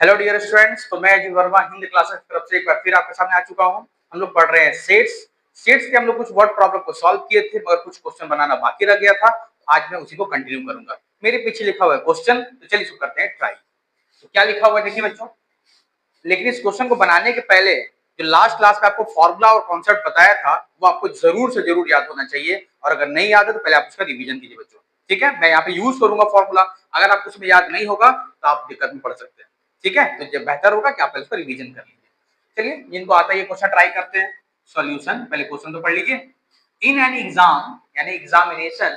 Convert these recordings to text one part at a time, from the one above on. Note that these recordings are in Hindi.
हेलो डियर स्टूडेंट्स, तो मैं अजय वर्मा हिंदी क्लासेस की तरफ से एक बार फिर आपके सामने आ चुका हूं। हम लोग पढ़ रहे हैं सेट्स के हम लोग कुछ वर्ड प्रॉब्लम को सॉल्व किए थे, मगर कुछ क्वेश्चन बनाना बाकी रह गया था। आज मैं उसी को कंटिन्यू करूंगा। मेरे पीछे लिखा हुआ है क्वेश्चन, तो चलिए इसको करते हैं ट्राई। तो क्या लिखा हुआ है देखिए बच्चों। लेकिन इस क्वेश्चन को बनाने के पहले जो लास्ट क्लास में आपको फॉर्मूला और कॉन्सेप्ट बताया था, वो आपको जरूर से जरूर याद होना चाहिए। और अगर नहीं याद है तो पहले आप उसका रिवीजन कीजिए बच्चों। ठीक है, मैं यहाँ पे यूज करूंगा फॉर्मूला। अगर आपको उसमें याद नहीं होगा तो आप दिक्कत में पड़ सकते हैं। ठीक है, तो जब बेहतर होगा कि आप उसका रिवीजन कर लीजिए। चलिए, जिनको आता है ये क्वेश्चन ट्राई करते हैं। सॉल्यूशन, पहले क्वेश्चन तो पढ़ लीजिए। इन एन एग्जाम यानी examination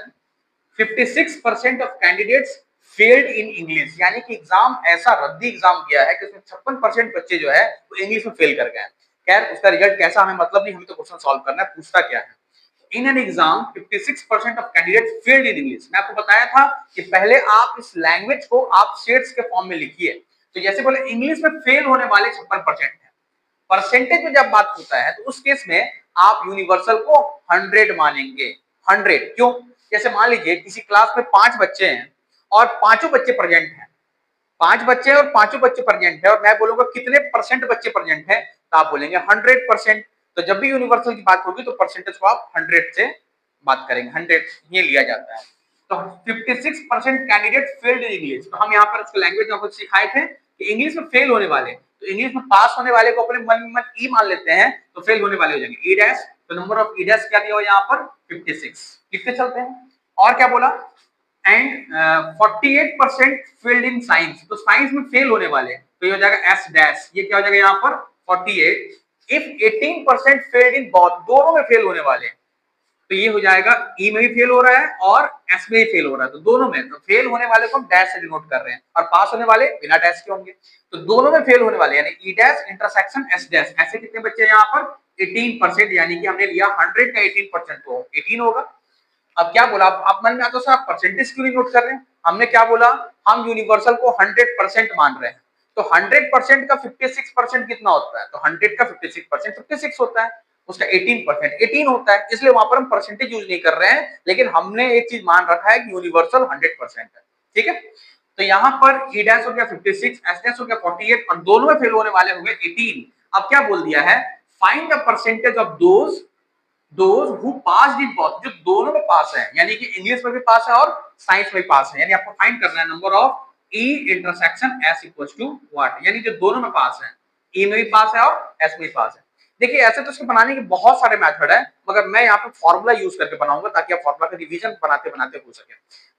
56% of candidates failed in English, यानी कि एग्जाम ऐसा रद्दी एग्जाम किया है कि उसमें 56% बच्चे जो है वो इंग्लिश में फेल कर गए हैं। खैर, उसका रिजल्ट कैसा हमें मतलब नहीं, हमें तो क्वेश्चन सॉल्व करना है, पूछता क्या है। In an exam 56% of candidates failed in English. मैं आपको बताया था कि पहले आप इस लैंग्वेज को आप शेड्स के फॉर्म में लिखिए। तो जैसे बोले इंग्लिश में फेल होने वाले 56% है। परसेंटेज में जब बात होता है तो उस केस में आप यूनिवर्सल को 100 मानेंगे। 100 क्यों? जैसे मान लीजिए किसी क्लास में 5 बच्चे हैं और पांचों बच्चे प्रेजेंट हैं। 5 बच्चे और पांचों बच्चे प्रेजेंट है, और मैं बोलूंगा कितने परसेंट बच्चे प्रेजेंट है, तो आप बोलेंगे 100%। तो जब भी यूनिवर्सल की बात होगी तो परसेंटेज को आप 100 से बात करेंगे। 100 ये लिया जाता है। तो 56% कैंडिडेट फेल्ड इन इंग्लिश। तो हम यहाँ पर इसको लैंग्वेज में कुछ सिखाए थे कि इंग्लिश में फेल होने वाले, तो इंग्लिश में पास होने वाले को अपने मन में ई मान लेते हैं, तो फेल होने वाले हो जाएंगे ई डैश। तो नंबर ऑफ ई डैश क्या दिया हो यहाँ पर 56। लिखते चलते हैं। और क्या बोला, एंड 48% फेल्ड इन साइंस। तो साइंस में फेल होने वाले, तो ये हो जाएगा एस डैश। ये क्या हो जाएगा यहाँ पर 48। इफ 18% फेल्ड इन बोथ, दोनों में फेल होने वाले, तो ये हो जाएगा ई में भी फेल हो रहा है और एस में भी फेल हो रहा है, तो दोनों में। तो फेल होने वाले को हम डैश से डिनोट कर रहे हैं, और पास होने वाले बिना डैश के होंगे। तो दोनों में फेल होने वाले यानी ई डैश इंटरसेक्शन एस डैश। ऐसे कितने बच्चे यहाँ पर 18%, यानी कि हमने लिया 100 का 18%, तो 18 होगा। अब क्या बोला, आप मन में आता सर आप परसेंटेज क्यों नहीं नोट कर रहे हैं। हमने क्या बोला, हम यूनिवर्सल को 100% मान रहे हैं। तो 100% का 56% कितना होता है, तो 100 का 56% 56 होता है। उसका 18% 18 होता है, इसलिए वहां पर हम परसेंटेज यूज नहीं कर रहे हैं, लेकिन हमने एक चीज मान रखा है कि यूनिवर्सल 100% है। ठीक है, तो यहाँ पर ई डैश हो गया 56, एस डैश हो गया 48, और दोनों में फेल होने वाले हो गए 18। अब क्या बोल दिया है, find the percentage of those who passed in both, जो दोनों में पास है, यानी कि इंग्लिश में भी पास है और साइंस में भी पास है। यानी आपको फाइंड करना है number of E intersection S equals to what, यानी जो दोनों में पास है, ई में भी पास है और एस में भी पास है। देखिए, ऐसे तो इसको बनाने के बहुत सारे मेथड है, मगर मैं यहाँ पे फॉर्मूला यूज करके बनाऊंगा ताकि आप फॉर्मूला का रिवीजन बनाते बनाते हो सके।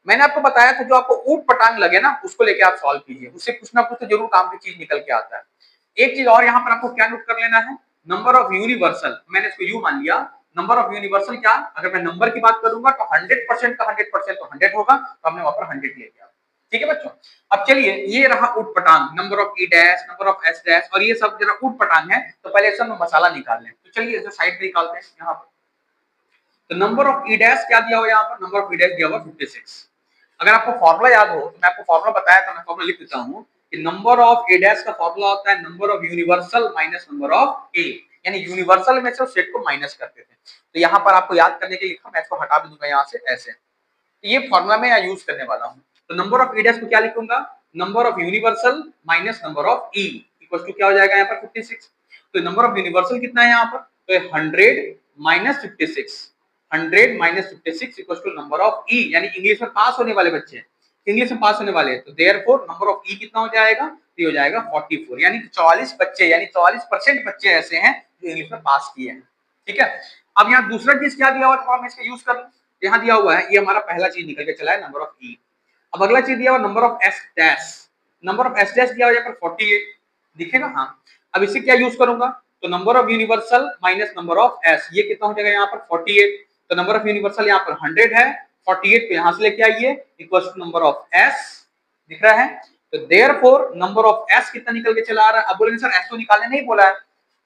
मैंने आपको बताया था जो आपको ऊट पटांग लगे ना, उसको लेके आप सॉल्व कीजिए, उससे कुछ ना कुछ तो जरूर काम की चीज निकल के आता है। एक चीज और यहाँ पर आपको क्या नोट कर लेना है, नंबर ऑफ यूनिवर्सल, मैंने इसको यू मान लिया। नंबर ऑफ यूनिवर्सल क्या, अगर मैं नंबर की बात करूंगा तो 100% का 100% तो 100 होगा, तो हमने वहां पर 100 ले लिया। ठीक है बच्चों, अब चलिए ये रहा उट पटांग, number of E dash, number of S dash, और ये सब जरा उट पटांग है। तो पहले सब में मसाला निकाल लें। तो चलिए इसे साइड पे निकालते हैं यहाँ पर। तो नंबर ऑफ ई डैश क्या दिया हुआ यहाँ पर, नंबर ऑफ ई डैश दिया हुआ 56। अगर आपको फॉर्मूला याद हो तो मैं आपको फॉर्मूला बताया था, मैं फॉर्मूला लिख देता हूँ कि नंबर ऑफ ए डैश का फॉर्मूला होता है number of universal minus number of A, यानी यूनिवर्सल में से सेट को माइनस करते थे। तो यहाँ पर आपको याद करने के लिए लिखा, मैं इसको हटा भी दूंगा यहाँ से ऐसे। तो ये फॉर्मूला मैं यहाँ यूज करने वाला हूँ। तो नंबर ऑफ ई डैश को क्या लिखूंगा, number of universal minus number of E equal to क्या हो जाएगा यहाँ पर 56। तो नंबर ऑफ यूनिवर्सल कितना है यहाँ पर, तो 100 minus 56, 100 minus 56 equal to number of E, यानी इंग्लिश में पास होने वाले बच्चे, इंग्लिश में पास होने वाले। तो देयरफॉर नंबर ऑफ ई कितना हो जाएगा, तो हो जाएगा 44, यानी 44 बच्चे, यानी 44% बच्चे ऐसे हैं जो इंग्लिश में पास किए हैं। ठीक है, अब यहाँ दूसरा चीज क्या दिया हुआ है, तो मैं इसका यूज कर लूं। यहाँ दिया हुआ है, ये हमारा पहला चीज निकल के चला है, नंबर ऑफ ई। अब अगला चीज दिया हुआ number of S dash, number of S dash दिया हुआ यहाँ पर 48 दिखेगा। हाँ, अब इसे क्या यूज करूंगा, तो number of universal minus number of S, ये कितना हो जाएगा यहाँ पर 48। तो नंबर ऑफ यूनिवर्सल यहाँ पर 100 है, 48 को यहाँ से लेके आइए equal to number of S, दिख रहा है। तो देयरफॉर नंबर ऑफ एस कितना निकल के चला आ रहा है। अब बोलेंगे सर एस तो निकालने नहीं बोला है,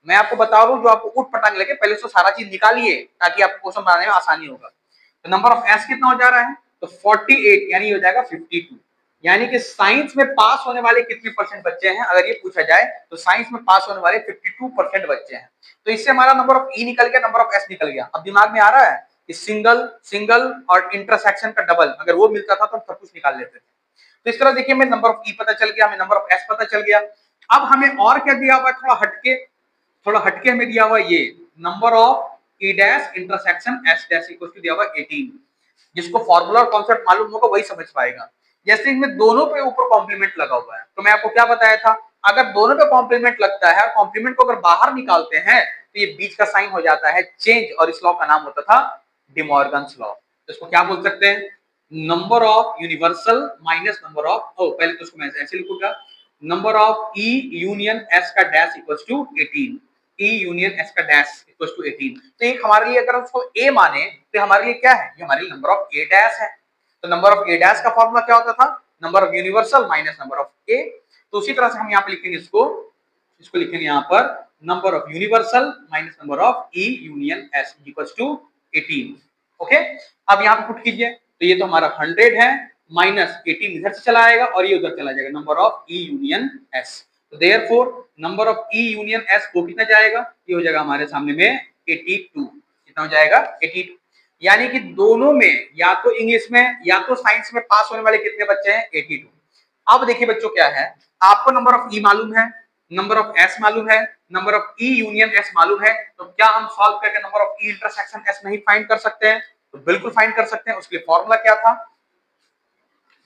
मैं आपको बता रहा हूँ जो आपको उठ पटांग लगे पहले उसको सारा चीज निकालिए ताकि आपको क्वेश्चन बनाने में आसानी होगा। तो नंबर ऑफ एस कितना हो जा रहा है, तो 48, यानी हो जाएगा 52। यानी कि साइंस में पास होने वाले कितने परसेंट बच्चे हैं, अगर ये पूछा जाए तो साइंस में पास होने वाले 52% बच्चे हैं। तो इससे हमारा नंबर ऑफ ई निकल गया, नंबर ऑफ एस निकल गया। अब दिमाग में आ रहा है कि सिंगल सिंगल और इंटरसेक्शन का डबल अगर वो मिलता था तो हम सब कुछ निकाल लेते थे। तो इस तरह देखिए, हमें नंबर ऑफ ई पता चल गया, हमें नंबर ऑफ एस पता चल गया। अब हमें और क्या दिया हुआ है, थोड़ा हटके हमें दिया हुआ ये number of E dash intersection S dash equal to दिया हुआ 18। जिसको फॉर्मूला और कॉन्सेप्ट मालूम होगा वही समझ पाएगा। जैसे इनमें दोनों पे ऊपर कॉम्प्लीमेंट लगा हुआ है, तो मैं आपको क्या बताया था, अगर दोनों पे कॉम्प्लीमेंट लगता है, कॉम्प्लीमेंट को अगर बाहर निकालते हैं तो ये बीच का साइन हो जाता है चेंज, और इस लॉ का नाम होता था डिमॉर्गन्स लॉ। तो इसको क्या बोल सकते हैं, number of universal minus number of, पहले तो इसको मैं ऐसे लिखूंगा, number of E union S का dash equals to 18, E union S का डैश इक्वल्स टू 18। तो एक हमारे लिए अगर उसको ए माने तो हमारे लिए क्या है, ये हमारे लिए नंबर ऑफ ए डैश है। तो नंबर ऑफ ए डैश का फॉर्मूला क्या होता था, number of universal minus number of A. तो उसी तरह से हम यहाँ पे लिखेंगे इसको लिखेंगे यहाँ पर number of universal minus number of E union S equals to 18। Okay, अब यहाँ पे पुट कीजिए, तो ये तो हमारा 100 है, माइनस 18 इधर से चला आएगा और ये उधर चला जाएगा, number of E union S. तो therefore number of E union S को कितना जाएगा, ये हो जाएगा हमारे सामने में 82। कितना हो जाएगा 82। यानी कि दोनों में, या तो इंग्लिश में या तो साइंस में पास होने वाले कितने बच्चे हैं, 82। अब देखिए बच्चों क्या है, आपको नंबर ऑफ ई मालूम है, नंबर ऑफ एस मालूम है, number of E union S मालूम है, तो क्या हम सॉल्व करके number of E intersection S नहीं फाइंड कर सकते हैं, तो बिल्कुल फाइंड कर सकते हैं। उसके लिए फॉर्मूला क्या था,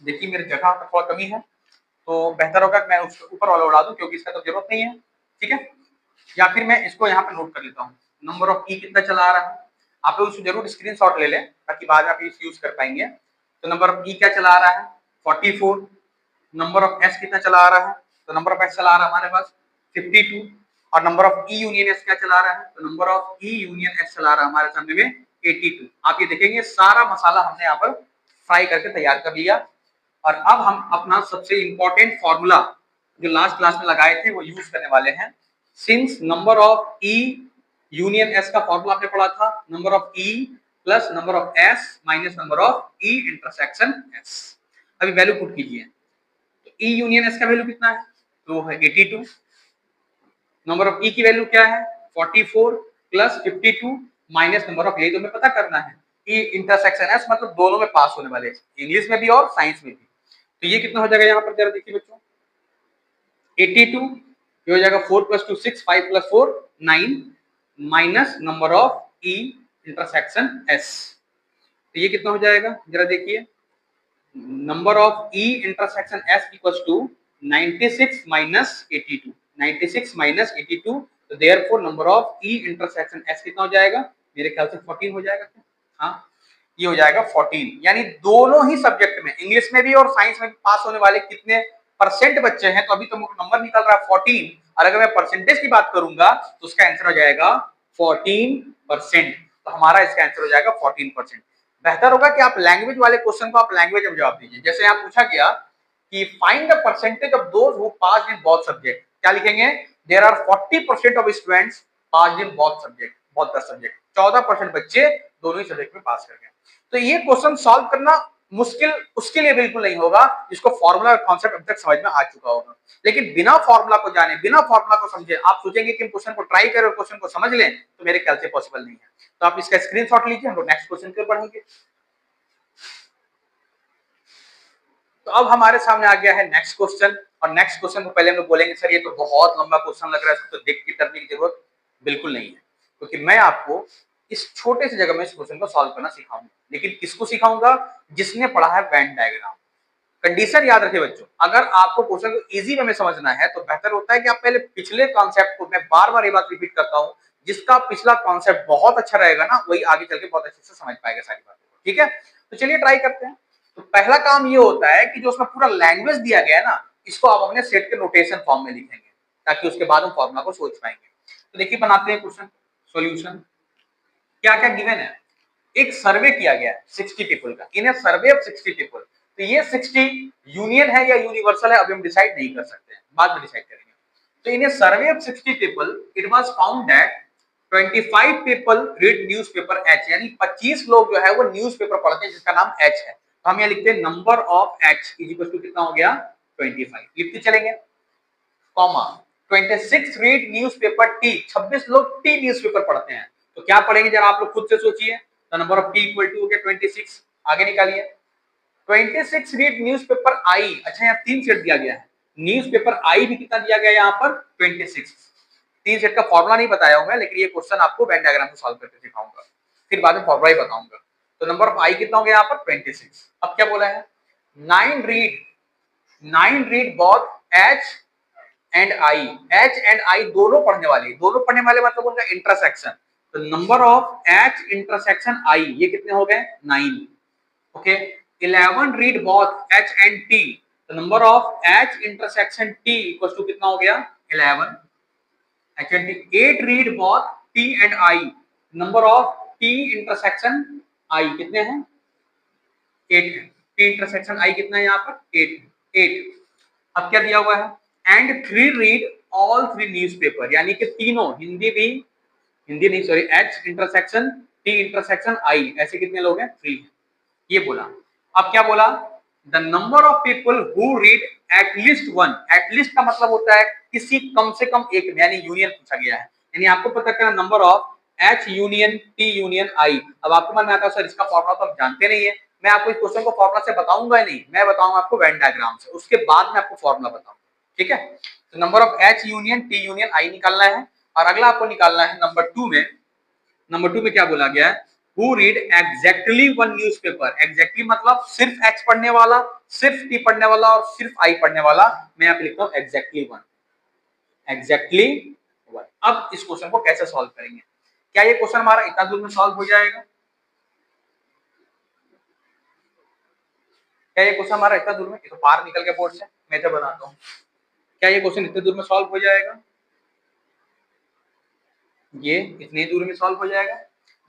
देखिए मेरी जगह पर थोड़ा कमी है, तो बेहतर होगा कि मैं उसके ऊपर वाला उड़ा दूं, क्योंकि इसका तो जरूरत नहीं है, ठीक है, या फिर मैं इसको यहाँ पे नोट कर लेता हूँ। नंबर ऑफ ई कितना चला आ रहा है, आप लोग जरूर स्क्रीनशॉट ले लें ताकि बाद में आप इस यूज कर पाएंगे। तो नंबर ऑफ ई क्या चला आ रहा है 44। नंबर ऑफ एस कितना चला आ रहा है, तो नंबर ऑफ एस चला आ रहा है हमारे पास 52। और number of E union S क्या चला आ रहा है, तो number of E union S चला आ रहा है हमारे सामने में 82। आप ये देखेंगे सारा मसाला हमने यहाँ पर फ्राई करके तैयार कर लिया। और अब हम अपना सबसे इंपॉर्टेंट फॉर्मूला जो लास्ट क्लास में लगाए थे वो यूज करने वाले हैं। Since number of E union S का फॉर्मूला आपने पढ़ा था, number of E plus number of S minus number of E intersection S. अभी वैल्यू पुट कीजिए, तो ई यूनियन एस का वैल्यू कितना है, तो वो है 82। नंबर ऑफ ई की वैल्यू क्या है 44 प्लस 52 माइनस नंबर ऑफ, ये तो हमें पता करना है, ई इंटरसेक्शन एस मतलब दोनों में पास होने वाले, इंग्लिश में भी और साइंस में भी। तो ये कितना हो जाएगा यहाँ पर जरा देखिए बच्चों, 82, ये हो जाएगा 4 + 2 6, 5 + 4 9 minus number of E intersection S. तो ये कितना हो जाएगा जरा देखिए, number of E intersection S equals to 96 minus 82, 96 minus 82। तो therefore number of E intersection S कितना हो जाएगा, मेरे ख्याल से 14 हो जाएगा क्या, हाँ ये हो जाएगा 14। यानी दोनों ही सब्जेक्ट में, इंग्लिश में भी और साइंस में भी पास होने वाले कितने परसेंट बच्चे हैं, तो अभी तो नंबर निकल रहा है 14, और अगर मैं परसेंटेज की बात करूंगा तो उसका आंसर हो जाएगा 14%। तो हमारा इसका आंसर हो जाएगा 14%। बेहतर होगा कि आप लैंग्वेज वाले क्वेश्चन को आप लैंग्वेज में जवाब दीजिए। जैसे यहाँ पूछा गया कि find the percentage of those who passed in both subject, क्या लिखेंगे, there are 40% of students passed in both subject, both the subject, 14% बच्चे दोनों ही सब्जेक्ट में पास कर गए। तो ये क्वेश्चन सॉल्व करना मुश्किल उसके लिए बिल्कुल नहीं होगा जिसको फॉर्मूला और कॉन्सेप्ट अब तक समझ में आ चुका होगा। लेकिन बिना फॉर्मूला को जाने, बिना फॉर्मूला को समझे आप सोचेंगे कि क्वेश्चन को ट्राई करें और क्वेश्चन को समझ लें, तो मेरे ख्याल से पॉसिबल नहीं है। तो आप इसका स्क्रीनशॉट लीजिए, हम लोग नेक्स्ट क्वेश्चन की ओर बढ़ेंगे। तो अब हमारे सामने आ गया है नेक्स्ट क्वेश्चन, और नेक्स्ट क्वेश्चन को पहले हम लोग बोलेंगे सर ये तो बहुत लंबा क्वेश्चन लग रहा है, इसको तो देख के करने की जरूरत बिल्कुल नहीं है, क्योंकि मैं आपको इस छोटे से जगह में इस क्वेश्चन को सॉल्व करना सिखाऊंगा। लेकिन किसको सिखाऊंगा, जिसने पढ़ा है वेन डायग्राम। कंडीशन याद रखिए बच्चों, अगर आपको क्वेश्चन को इजी वे में समझना है तो बेहतर होता है कि आप पहले पिछले कॉन्सेप्ट को, मैं बार बार ये बात रिपीट करता हूं, जिसका पिछला कॉन्सेप्ट बहुत अच्छा रहेगा ना वही आगे चल के बहुत अच्छे से समझ पाएगा सारी बातें, ठीक है। तो चलिए ट्राई करते हैं। तो पहला काम ये होता है कि जो उसमें पूरा लैंग्वेज दिया गया है ना, इसको आप अपने सेट के नोटेशन फॉर्म में लिखेंगे ताकि उसके बाद हम फॉर्मूला को सोच पाएंगे। तो देखिए बनाते हैं क्वेश्चन सॉल्यूशन। क्या क्या गिवन है, एक सर्वे किया गया है 60 पीपल का, इन सर्वे ऑफ 60 पीपल। तो ये 60 यूनियन है या यूनिवर्सल है अभी हम डिसाइड नहीं कर सकते हैं, बाद में डिसाइड करेंगे। तो in survey of 60 people it was found that 25 people read newspaper H, यानी 25 लोग जो है वो न्यूज़पेपर पढ़ते हैं जिसका नाम एच है। तो हम यहाँ लिखते हैं number of H is equal to कितना हो गया 25, लिखते चलेंगे, कॉमा 26 रीड न्यूज़पेपर टी, 26 लोग टी न्यूज़पेपर पढ़ते हैं। तो क्या पढ़ेंगे जरा आप लोग खुद से सोचिए, तो number of T equal to हो गया 26, आगे निकालिए 26 रीड न्यूज़पेपर आई, अच्छा यहाँ 3 सेट दिया गया है, न्यूज़पेपर आई भी कितना दिया गया यहाँ पर 26। 3 सेट का फॉर्मूला नहीं बताया हूं मैं, लेकिन ये क्वेश्चन आपको वेन डायग्राम से सॉल्व करके सिखाऊंगा, फिर बाद में फॉर्मूला ही बताऊंगा। तो नंबर ऑफ आई कितना हो गया यहाँ पर 26। अब क्या बोला है, 9 read both H and I. H and I दोनों पढ़ने वाले मतलब उनका इंटरसेक्शन। तो number of H intersection I ये कितने हो गए 9। Okay, 11 read both H and T. तो number of H intersection T equal to कितना हो गया 11 H and T. 8 read both T and I. Number of T intersection I कितने हैं 8 है। टी इंटरसेक्शन आई कितना है यहाँ पर 8। अब क्या दिया हुआ है, एंड 3 रीड ऑल 3 न्यूज़पेपर, यानी कि तीनों हिंदी नहीं sorry H intersection T intersection I, ऐसे कितने लोग हैं 3 है, ये बोला। अब क्या बोला, the number of people who read at least one. At least का मतलब होता है किसी कम से कम एक में, यानी यूनियन पूछा गया है, यानी आपको पता करना number of H union T union I. अब आपको मन में आता है सर इसका फॉर्मूला तो हम जानते नहीं है, मैं आपको इस क्वेश्चन को फॉर्मूला से बताऊंगा ही नहीं, मैं बताऊंगा आपको वेन डायग्राम से, उसके बाद में आपको फॉर्मूला बताऊंगा, ठीक है। तो number of H union T union I निकालना है, और अगला आपको निकालना है नंबर 2 में। नंबर 2 में क्या बोला गया है, who read exactly one newspaper। exactly मतलब सिर्फ H पढ़ने वाला, सिर्फ T पढ़ने वाला और सिर्फ I पढ़ने वाला। मैं यहाँ पे लिखता हूँ exactly one। अब इस क्वेश्चन को कैसे सॉल्व करेंगे, क्या ये क्वेश्चन हमारा इतना दूर में सॉल्व हो जाएगा, क्या ये क्वेश्चन हमारा इतना दूर में, ये तो पार निकल गया बोर्ड से, मैं तो बताता हूँ, क्या ये क्वेश्चन इतने दूर में सॉल्व हो जाएगा, ये इतनी दूर में सॉल्व हो जाएगा,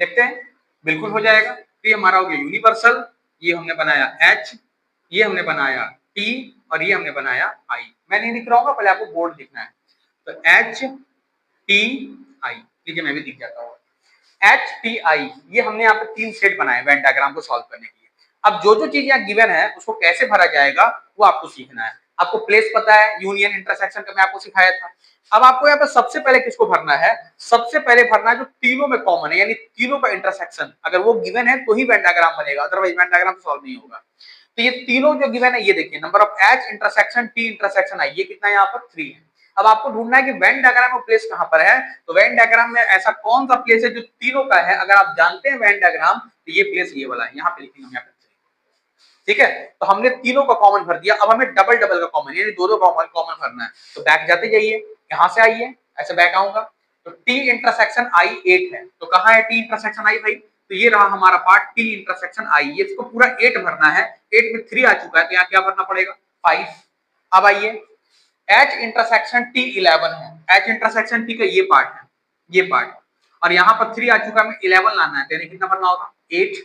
देखते हैं। बिल्कुल हो जाएगा। तो ये हमारा हो गया यूनिवर्सल, ये हमने बनाया H, ये हमने बनाया T और ये हमने बनाया I। मैं नहीं लिख रहा हूँ, पहले आपको बोर्ड लिखना है। तो H T I, ठीक है मैं भी दिख जाता हूँ। H T I ये हमने यहाँ पे 3 सेट बनाए वेन डायग्राम को सॉल्व करने के लिए। अब जो चीज यहाँ गिवन है उसको कैसे भरा जाएगा वो आपको सीखना है। आपको प्लेस पता है, यूनियन इंटरसेक्शन का मैं आपको सिखाया था। अब आपको यहाँ पे सबसे पहले किसको भरना है, सबसे पहले भरना है जो तीनों में कॉमन है, यानी तीनों का इंटरसेक्शन अगर वो गिवन है तो ही वेन डायग्राम बनेगा, अदरवाइज वेन डायग्राम सॉल्व नहीं होगा। तो ये तीनों जो गिवन है ये देखिए, number of H intersection T intersection I, ये कितना है यहाँ पर 3 है। अब आपको ढूंढना है कि वेन डायग्राम में प्लेस कहां पर है। तो वेन डायग्राम में ऐसा कौन सा प्लेस है जो तीनों का है, अगर आप जानते हैं वेन डायग्राम तो ये प्लेस ये वाला है, यहाँ पे लिखेंगे हम यहाँ पे, ठीक है। तो हमने तीनों का कॉमन भर दिया, अब हमें डबल डबल का कॉमन यानी दो कॉमन भरना है। तो बैक जाते जाइए, यहां से आइए, ऐसे बैक आऊंगा। तो टी इंटरसेक्शन आई 8 है, तो कहां है टी इंटरसेक्शन आई भाई, तो ये रहा हमारा पार्ट टी इंटरसेक्शन आई, ये इसको पूरा 8 भरना है। 8 में 3 आ चुका है तो यहाँ क्या भरना पड़ेगा 5। अब आइए एच इंटरसेक्शन टी 11 है, एच इंटरसेक्शन टी का ये पार्ट है, ये पार्ट, और यहाँ पर 3 आ चुका है, 11 लाना है, तो यानी कितना भरना होगा 8।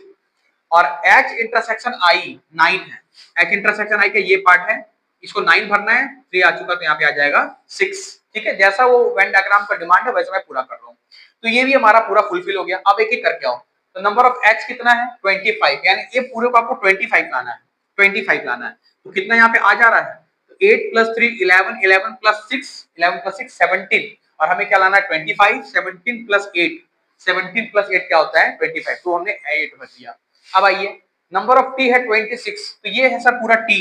और H इंटरसेक्शन I 9 है, H इंटरसेक्शन I का ये पार्ट है, इसको 9 भरना है, 3 आ चुका तो यहाँ पे आ जाएगा 6, ठीक है। जैसा वो वेन डायग्राम का डिमांड है वैसे मैं पूरा कर रहा हूँ। तो ये भी हमारा पूरा फुलफिल हो गया। अब एक एक करके आओ। तो नंबर ऑफ H कितना है 25, यानी ये पूरे को आपको 25 लाना है, 25 लाना है। तो कितना यहाँ पे आ जा रहा है, तो 8 + 3 11, 11 + 6 11 + 6 17, और हमें क्या लाना है 25, 17 + 8, 17 + 8 क्या होता है 25, तो हमने 8 भर दिया। अब आइए नंबर ऑफ टी है 26, तो ये है सर पूरा टी,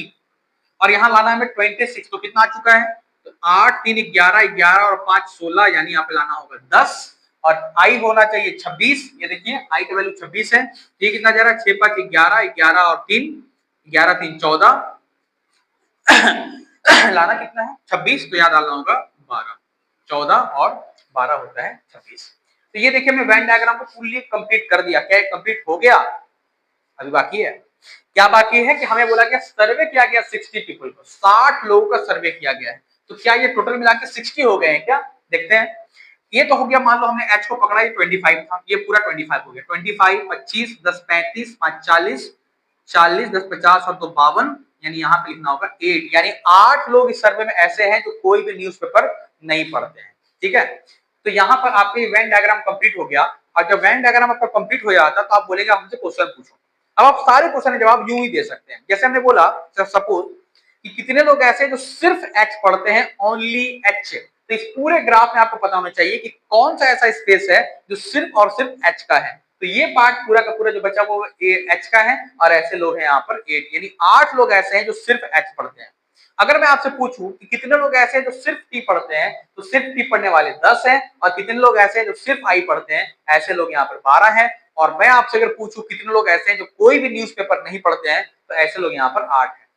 और यहां लाना है हमें 26, तो कितना आ चुका है, तो 8 3 11, 11 और 5 16, यानी यहाँ पे लाना होगा 10, और आई होना चाहिए 26। ये देखिए आई का वैल्यू 26 है, ये कितना जा रहा है 6 5 11, 11 और 3 11 3 14 लाना कितना है 26, तो याद डालना होगा 12, 14 और 12 होता है 26। तो ये देखिए हमने वेन डायग्राम को फुल्ली कंप्लीट कर दिया। क्या कंप्लीट हो गया, अभी बाकी है। क्या बाकी है कि हमें बोला गया सर्वे किया गया 60 पीपल को, 60 लोगों का सर्वे किया गया है। तो क्या ये टोटल मिला के 60 हो गए हैं क्या, देखते हैं। ये तो हो गया, मान लो हमने एच को पकड़ा, ये 25 था, ये पूरा 25 हो गया। 25 25 10 35 5 40 40 10 50 और 2 52, यानी यहाँ पे लिखना होगा 8, यानी 8 लोग इस सर्वे में ऐसे हैं जो कोई भी न्यूज़पेपर नहीं पढ़ते हैं, ठीक है। तो यहाँ पर आपका वेन डायग्राम कंप्लीट हो गया, और जब वेन डायग्राम आपका कंप्लीट हो जाता तो आप बोलेंगे हमसे क्वेश्चन पूछो। अब आप सारे क्वेश्चन के जवाब यूं ही दे सकते हैं। जैसे हमने बोला सपोज कि कितने लोग ऐसे जो सिर्फ एच पढ़ते हैं, ओनली एच, तो इस पूरे ग्राफ में आपको पता होना चाहिए कि कौन सा ऐसा स्पेस है जो सिर्फ और सिर्फ एच का है। तो ये पार्ट पूरा का पूरा जो बचा वो एच का है, और ऐसे लोग हैं यहाँ पर 8, यानी 8 लोग ऐसे हैं जो सिर्फ एच पढ़ते हैं। अगर मैं आपसे पूछूं कि कितने लोग ऐसे हैं जो सिर्फ टी पढ़ते हैं, तो सिर्फ टी पढ़ने वाले 10 हैं, और कितने लोग ऐसे हैं जो सिर्फ आई पढ़ते हैं, ऐसे लोग यहाँ पर 12 हैं। और मैं आपसे अगर पूछूं कितने लोग ऐसे हैं जो कोई भी न्यूज़पेपर नहीं पढ़ते हैं, तो ऐसे लोग यहाँ पर 8 हैं,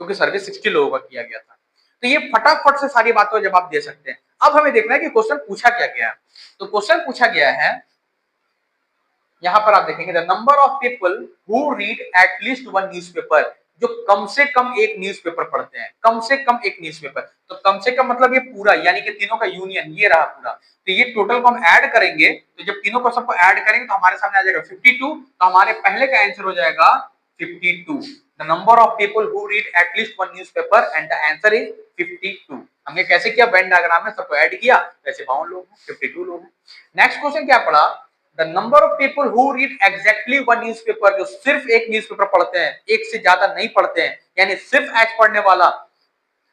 क्योंकि सर्वे 60 लोगों का किया गया था। तो ये फटाफट से सारी बातों का जवाब दे सकते हैं। अब हमें देखना है कि क्वेश्चन पूछा क्या गया है। तो क्वेश्चन पूछा गया है, यहां पर आप देखेंगे the number of people who read at least one newspaper, जो कम से कम एक न्यूज़पेपर पढ़ते हैं, कम से कम एक न्यूज़पेपर। तो कम से कम मतलब ये पूरा, यानी कि तीनों का यूनियन ये रहा पूरा। तो ये टोटल को हम ऐड करेंगे, तो जब तीनों को सबको ऐड करेंगे तो हमारे सामने आ जाएगा 52। तो हमारे पहले का आंसर हो जाएगा 52, the number of people who read at least one newspaper, and the answer is 52। हमने कैसे किया, वेन डायग्राम में सबको ऐड किया, वैसे 52 लोग हैं, 52 लोग हैं। नेक्स्ट क्वेश्चन क्या पढ़ा, the number of people who read exactly one newspaper, जो सिर्फ एक न्यूज़पेपर पढ़ते हैं, एक से ज्यादा नहीं पढ़ते हैं, यानी सिर्फ एच पढ़ने वाला,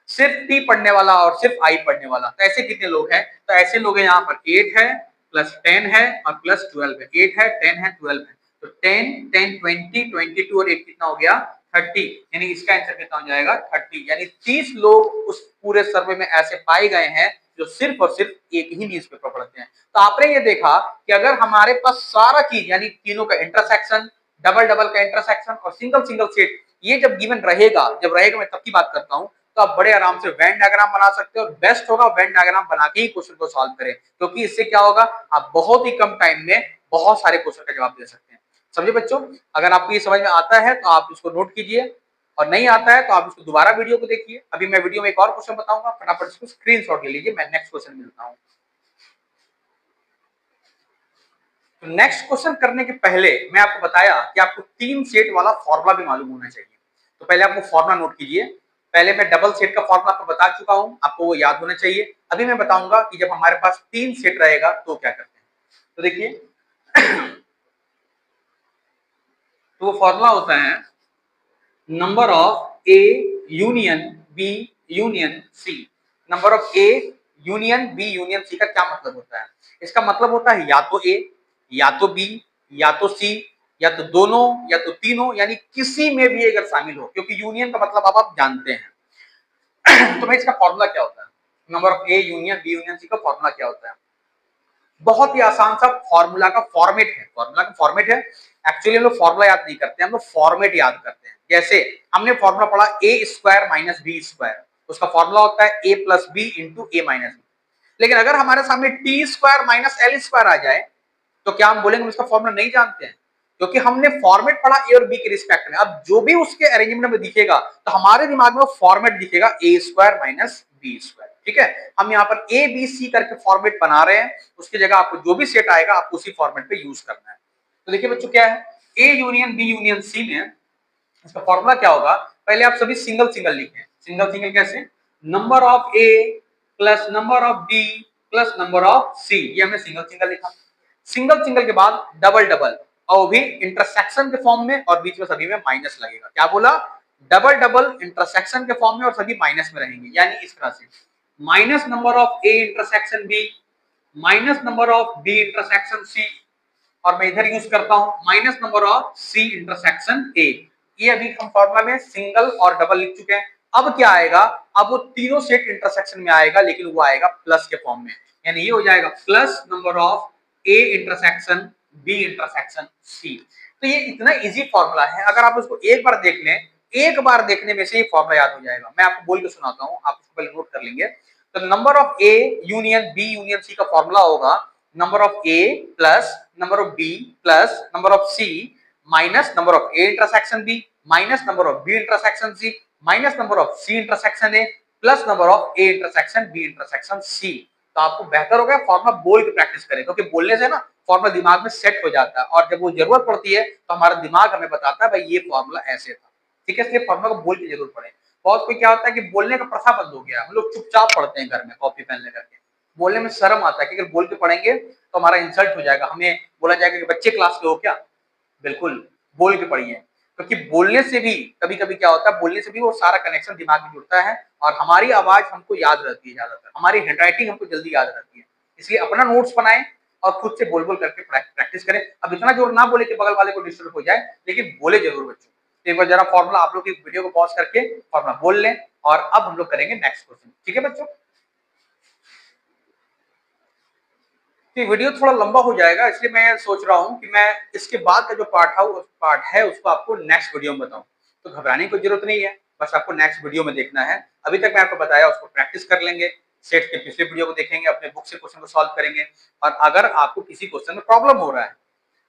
सिर्फ टी पढ़ने वाला और सिर्फ आई पढ़ने वाला। तो ऐसे कितने लोग हैं, तो ऐसे लोग हैं यहाँ पर 8 है, प्लस 10 है और प्लस 12 है। 8 है, 10 है, 12 है। तो 10 10 20 22 और 8 कितना हो गया, 30, यानी इसका आंसर कितना हो जाएगा 30। यानी 30 लोग उस पूरे सर्वे में ऐसे पाए गए हैं जो सिर्फ और सिर्फ एक ही न्यूज़पेपर पढ़ते हैं। तो आपने ये देखा कि अगर हमारे पास सारा चीज, यानी तीनों का इंटरसेक्शन, डबल डबल का इंटरसेक्शन और सिंगल सिंगल सेट, ये जब गिवन रहेगा, जब रहेगा मैं तब की बात करता हूं, तो आप बड़े आराम से वेन डायग्राम बना सकते हो। और बेस्ट होगा वेन डायग्राम बना के ही क्वेश्चन को सॉल्व करें, क्योंकि इससे क्या होगा, आप बहुत ही कम टाइम में बहुत सारे क्वेश्चन का जवाब दे सकते हैं। समझे बच्चों, अगर आपको ये समझ में आता है तो आप इसको नोट कीजिए, और नहीं आता है तो आप इसको दोबारा वीडियो को देखिए। अभी मैं वीडियो में एक और क्वेश्चन बताऊंगा, फटाफट इसको स्क्रीनशॉट ले लीजिए। मैं नेक्स्ट क्वेश्चन मिलता हूं। तो नेक्स्ट क्वेश्चन करने के पहले मैं आपको बताया कि आपको 3 सेट वाला फॉर्मूला भी मालूम होना चाहिए। तो पहले आपको फॉर्मूला नोट कीजिए। पहले मैं डबल सेट का फॉर्मूला आपको बता चुका हूं, आपको वो याद होना चाहिए। अभी मैं बताऊंगा कि जब हमारे पास 3 सेट रहेगा तो क्या करते हैं। तो देखिए तो वो फॉर्मूला होता है number of A union B union C. Number of A union B union C का क्या मतलब होता है, इसका मतलब होता है या तो ए, या तो बी, या तो सी, या तो दोनों, या तो तीनों, यानी किसी में भी अगर शामिल हो, क्योंकि यूनियन का मतलब अब आप जानते हैं। तो भाई इसका फॉर्मूला क्या होता है, number of A union B union C का फॉर्मूला क्या होता है। बहुत ही आसान सा फॉर्मूला का फॉर्मेट है, फॉर्मूला का फॉर्मेट है। एक्चुअली हम लोग फॉर्मूला याद नहीं करते, हम लोग फॉर्मेट याद करते हैं। जैसे हमने फॉर्मूला पढ़ा A square minus B square, उसका फॉर्मूला होता है A plus B into A minus B. लेकिन अगर हमारे सामने T square minus L square आ जाए, तो क्या हम बोलेंगे हम इसका फॉर्मूला नहीं जानते हैं, क्योंकि हमने फॉर्मेट पढ़ा ए और बी के रिस्पेक्ट में। अब जो भी उसके अरेंजमेंट में दिखेगा, तो हमारे दिमाग में फॉर्मेट दिखेगा ए स्क्वायर माइनस बी स्क्वायर। ठीक है, हम यहाँ पर ए बी सी करके फॉर्मेट बना रहे हैं, उसकी जगह आपको जो भी सेट आएगा आपको उसी फॉर्मेट पे यूज करना है। तो देखिए बच्चों क्या है, A union B union C में इसका फॉर्मूला क्या होगा, पहले आप सभी सिंगल सिंगल लिखें। सिंगल सिंगल कैसे, number of A plus number of B plus number of C, ये हमने सिंगल सिंगल लिखा। सिंगल सिंगल के बाद डबल डबल, और भी इंटरसेक्शन के फॉर्म में, और बीच में सभी में माइनस लगेगा। क्या बोला, डबल डबल इंटरसेक्शन के फॉर्म में और सभी माइनस में रहेंगे, यानी इस तरह से minus number of A intersection B minus number of B intersection C, और मैं इधर यूज करता हूं minus number of C intersection A. ये अभी हम फॉर्मूला में सिंगल और डबल लिख चुके हैं। अब क्या आएगा, अब वो तीनों सेट इंटरसेक्शन में आएगा, लेकिन वो आएगा प्लस के फॉर्म में, यानी ये हो जाएगा plus number of A intersection B intersection C. तो ये इतना इजी फॉर्मूला है, अगर आप उसको एक बार देख लें, एक बार देखने में से ये फॉर्मूला याद हो जाएगा। मैं आपको बोल के सुनाता हूं, आप उसको पहले नोट कर लेंगे। तो number of A union B union C का फॉर्मूला होगा number of A plus number of B plus number of C minus number of A intersection B minus number of B intersection C minus number of C intersection A plus number of A intersection B intersection C। तो आपको बेहतर होगा फॉर्मूला बोल के प्रैक्टिस करें, क्योंकि बोलने से ना फॉर्मूला दिमाग में सेट हो जाता है, और जब वो जरूरत पड़ती है तो हमारा दिमाग हमें बताता है भाई ये फॉर्मूला ऐसे था। ठीक है, इसलिए फॉर्मूला को बोल के जरूर पढ़े। बहुत कोई क्या होता है कि बोलने का प्रथा बंद हो गया, हम लोग चुपचाप पढ़ते हैं घर में कॉपी पेन लेकर के, बोलने में शर्म आता है कि अगर बोल के पढ़ेंगे तो हमारा इंसल्ट हो जाएगा, हमें बोला जाएगा कि बच्चे क्लास के हो क्या। बिल्कुल बोल के पढ़िए, क्योंकि बोलने से भी कभी कभी क्या होता है, बोलने से भी वो सारा कनेक्शन दिमाग में जुड़ता है, और हमारी आवाज हमको याद रहती है ज्यादातर, हमारी हैंडराइटिंग हमको जल्दी याद रहती है। इसलिए अपना नोट्स बनाएं और खुद से बोल बोल करके प्रैक्टिस करें। अब इतना जोर ना बोले कि बगल वाले को डिस्टर्ब हो जाए, लेकिन बोले जरूर बच्चों। तो एक बार जरा फॉर्मूला आप लोग वीडियो को पॉज करके फॉर्मूला बोल लें और अब हम लोग करेंगे नेक्स्ट क्वेश्चन। ठीक है बच्चों, तो वीडियो थोड़ा लंबा हो जाएगा, इसलिए मैं सोच रहा हूँ कि मैं इसके बाद का जो पार्ट है उसको आपको नेक्स्ट वीडियो में बताऊं। तो घबराने की जरूरत नहीं है, बस आपको नेक्स्ट वीडियो में देखना है। अभी तक मैं आपको बताया उसको प्रैक्टिस कर लेंगे, सेट के पिछले वीडियो को देखेंगे, अपने बुक से क्वेश्चन को सॉल्व करेंगे। और अगर आपको किसी क्वेश्चन में प्रॉब्लम हो रहा है तो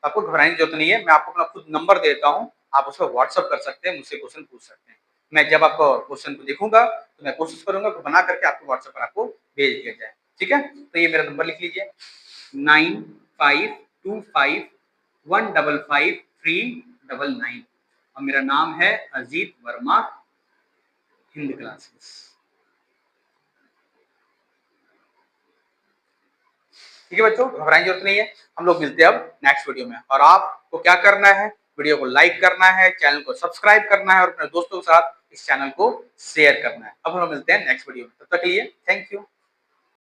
आपको घबराने की जरूरत नहीं है, मैं आपको अपना खुद नंबर देता हूँ, आप उस पर व्हाट्सअप कर सकते हैं, मुझसे क्वेश्चन पूछ सकते हैं। मैं जब आपको क्वेश्चन को देखूंगा तो मैं कोशिश करूंगा कि बना करके आपको व्हाट्सएप पर आपको भेज दिया जाए। ठीक है, तो ये मेरा नंबर लिख लीजिए 9525155399 और मेरा नाम है अजीत वर्मा, हिंद क्लासेस। ठीक है बच्चों, घबराने की जरूरत नहीं है, हम लोग मिलते हैं अब नेक्स्ट वीडियो में। और आपको क्या करना है, वीडियो को लाइक करना है, चैनल को सब्सक्राइब करना है और अपने दोस्तों के साथ इस चैनल को शेयर करना है। अब हम लोग मिलते हैं नेक्स्ट वीडियो में, तब तक के लिए थैंक यू।